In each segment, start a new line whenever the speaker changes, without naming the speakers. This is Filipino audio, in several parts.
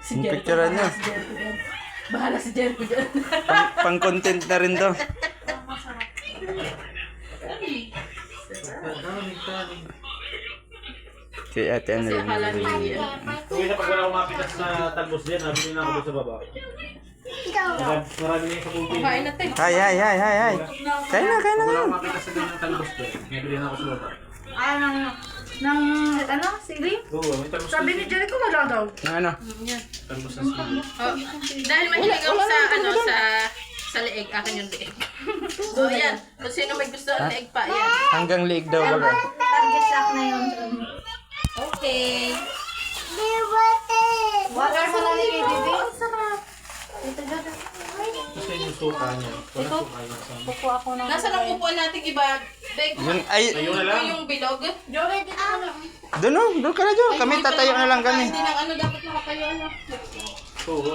Si
Yung
Jericho.
picturean niyo.
Bahala si Jericho dyan.
Pang-content na rin to. Si Ate
Kasi
Annalyn.
akala ni...
Uwi na pag wala akong mapitas na talbos dyan, nabili na ako doon sa baba. Marami na yung sa kulpi.
Kain na tayo.
Hi, hi, hi, hi, hi. Kain na, kain na.
Pag wala akong mapitas na ng talbos dyan, nabili na ako sa baba.
Ano? Sili?
Oo, may talbos
Sabi ni Jericho wala daw.
Ano?
talbos na sili.
Oh, dahil mahilig ako sa ano sa leeg, akin yung leeg. So yan, kung sino may gusto ng leeg pa, yan.
Hanggang leeg daw baga.
Target lock na yun.
Okay.
Water mo lang ni KDB.
Kasi yung suka niya. Wala suka niya sa
Kukuha ako ng...
Nasa lang upuan natin iba? Beg,
Yun, ay,
Ayun na lang.
yung bilog.
Jory, dito ka lang.
doon oh, doon ka na dyan. Kami tatayo na lang kami.
Hindi nang ano, dapat nakatayo na.
Oo.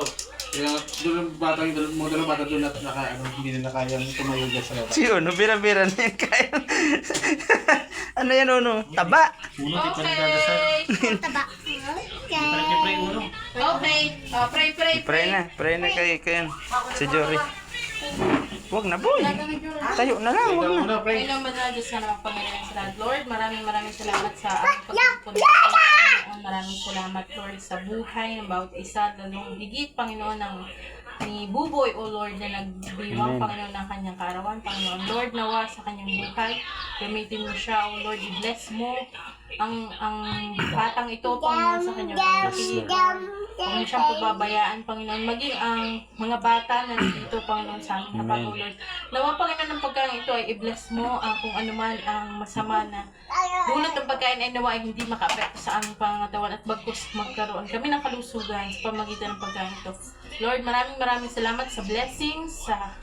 Kaya doon yung bata, yung mga dalawang bata doon hindi na kayang tumayo dyan sa baba.
Si Uno, bira-bira na yan. Kaya. Ano yan, Uno? Taba.
Uno, di pa nagdadasal. Pray uno.
Okay. Pray.
Pray na kayo. Si Jory. Huwag na, boy. Tayo na lang, huwag na.
Uno, pray.
Panginoon ba na Diyos na naman Panginoon sa lahat, Lord? Maraming salamat sa aming pagpupunta. Panginoon, maraming salamat, Lord, sa buhay ng bawat isa. Lalong higit, Panginoon, ni Buboy, O Lord, na nagbiwang, Panginoon, ng kanyang kaarawan. Panginoon, Lord, nawa sa kanyang buhay. Gamitin mo siya, O Lord, i-bless mo ang batang ito, Panginoon, sa kanyang pagpili. Huwag mo siyang pababayaan, Panginoon. Maging ang mga bata na dito, Panginoon, sa aming hapag, O Lord. Nawa, Panginoon, ng pagkain ito ay i-bless mo kung ano man ang masama na dulot ng pagkain ay nawa ay hindi maka-apekto sa aming pangangatawan at bagkus magkaroon kami ng kalusugan sa pamagitan ng pagkain ito. Lord, maraming salamat sa blessings, sa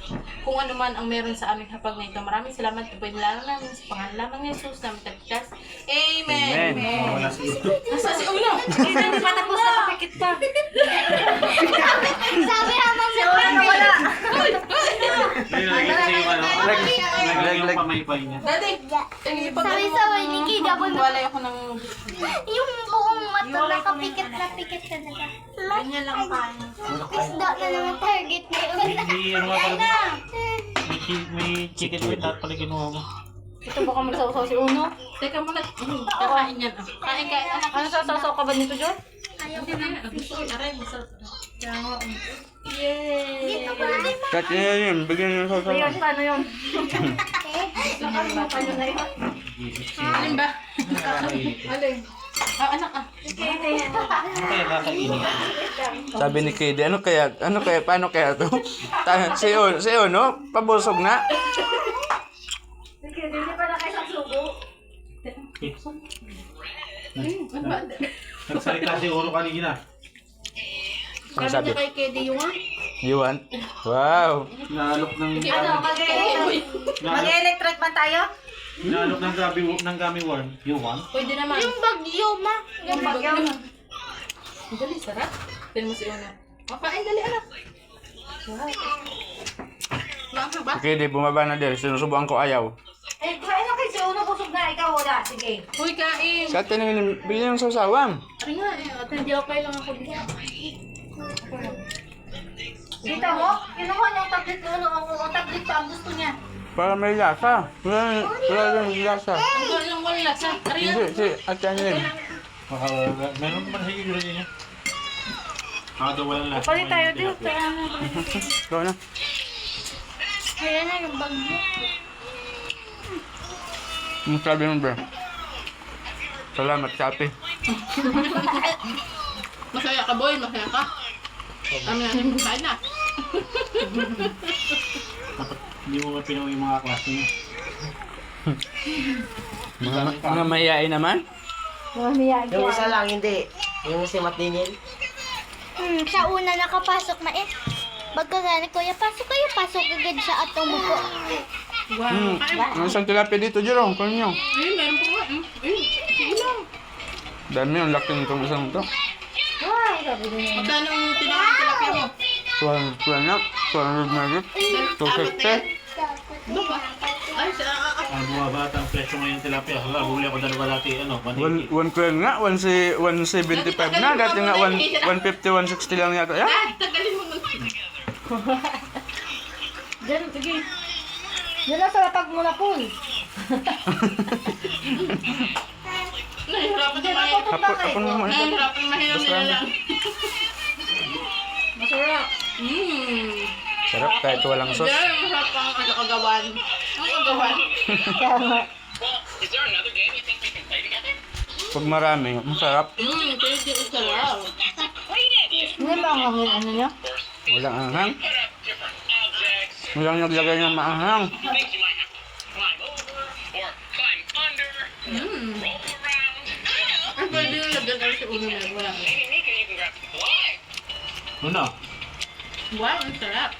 kung ano man ang meron sa aming hapag na ito. Maraming salamat po lang namin sa pangalan lamang ni Jesus na matagkas. Amen.
Amen.
Wala si Uno.
Nasa si Uno.
Hindi pa tapos na kapikit pa.
Sabi naman
Si Uno nawala.
Ayun, nalagyan yung ano. Nalagyan yung
lag.
pamaypay niya.
Daddy,
Sabi, Nikki, dapat
walay ako ng...
yung buong mata nakapikit na pikit ka na.
Ganyan lang tayo.
Isda na naman target ngayon.
Hindi, ano nga pala. May chicken wing at pala kinuha mo.
Ito baka magsasaw si Uno.
Teka muna, kakain yan. Kain, anak.
Ano sasaw ka ba nito, Jor?
Hindi na, gusto ko, aray, masarap.
Yay!
Kat yun, bigyan nyo sa
Ayun,
sawa.
paano yun? Paano na yun?
Alin ba? Alin? Anak
Ano kaya kakainin?
Sabi ni Kede, paano kaya to? Si Uno, pabusog na.
Sige, hindi pa na kayo sugo.
Ano ba?
Nagsalita si Uno kanina.
Ano sabi?
kay Kedi yung
You want? Wow.
Naalok ng
mag-electric ba tayo?
naalok ng gummy worm. You want?
Pwede naman.
Yung bagyo, ma.
Yung bagyo.
Dali, sarap. Pwede mo si Una. O, kain, dali, anak. Wow. Maang ba?
Si Kede, bumaba na din. Sinusubuan ko ayaw.
Eh, kain na kayo si Uno, busog na. Ikaw wala. Sige.
Uy, kain.
Sa atin, bigyan ng sawsawang.
Ari nga, at hindi okay lang ako dito.
Kita mo? Kinuha niya yung tablet ko. Ang tablet ko ang gusto niya.
Para may lasa. Wala rin lasa.
Ang walang wala sa. Ari nga.
Hindi, si Ate Annalyn.
Meron naman higil niya. Daw walang lasa.
Pwede tayo dito.
Ikaw na.
Kaya na yung bagyo.
Ang sabi mo, bro? Salamat sa ate.
Masaya ka, boy. Masaya ka. Kami na yung buhay na.
Hindi mo mapinaw yung mga klase niya.
Mga mahihain naman.
Yung isa lang, hindi. Yung si Matt Daniel.
Sa una nakapasok na eh. Pagkagani kuya, pasok kayo. Pasok agad siya at umupo.
Wow. Kain.
Ang isang tilapia dito, Jerome. Kano nyo?
Ayun, meron po nga. Ayun, sige lang.
Dami yung laki nitong isang ito.
Magkano ang tinawag tilapia mo?
200 na. 200 na rin. 250.
Ano ba? Ay,
Bumabata ang presyo ngayon ng tilapia. Hala, bumili ako dalawa dati, 180.
1 nga, 175 na. Dati nga 150, 160 lang yata. Yan.
Dad, tagalin mo nun.
Diyan, sige. Diyan lang sa lapag mo na pool.
Nahihirapan
Diyan
na
ako
mahirap.
Hapon naman ito.
Nahihirapan mahirap nila lang.
Masarap.
Sarap kahit walang sauce.
Diyan, masarap ang kagawan. Ang kagawan.
Pag marami, masarap.
Pwede yung sarap.
Hindi ba ang hangin ano niya?
Walang anghang. Walang naglagay ng maanghang.
Ay, pwede yung lagyan tayo sa ulo na. Wala.
Ano?
Wow, ang sarap.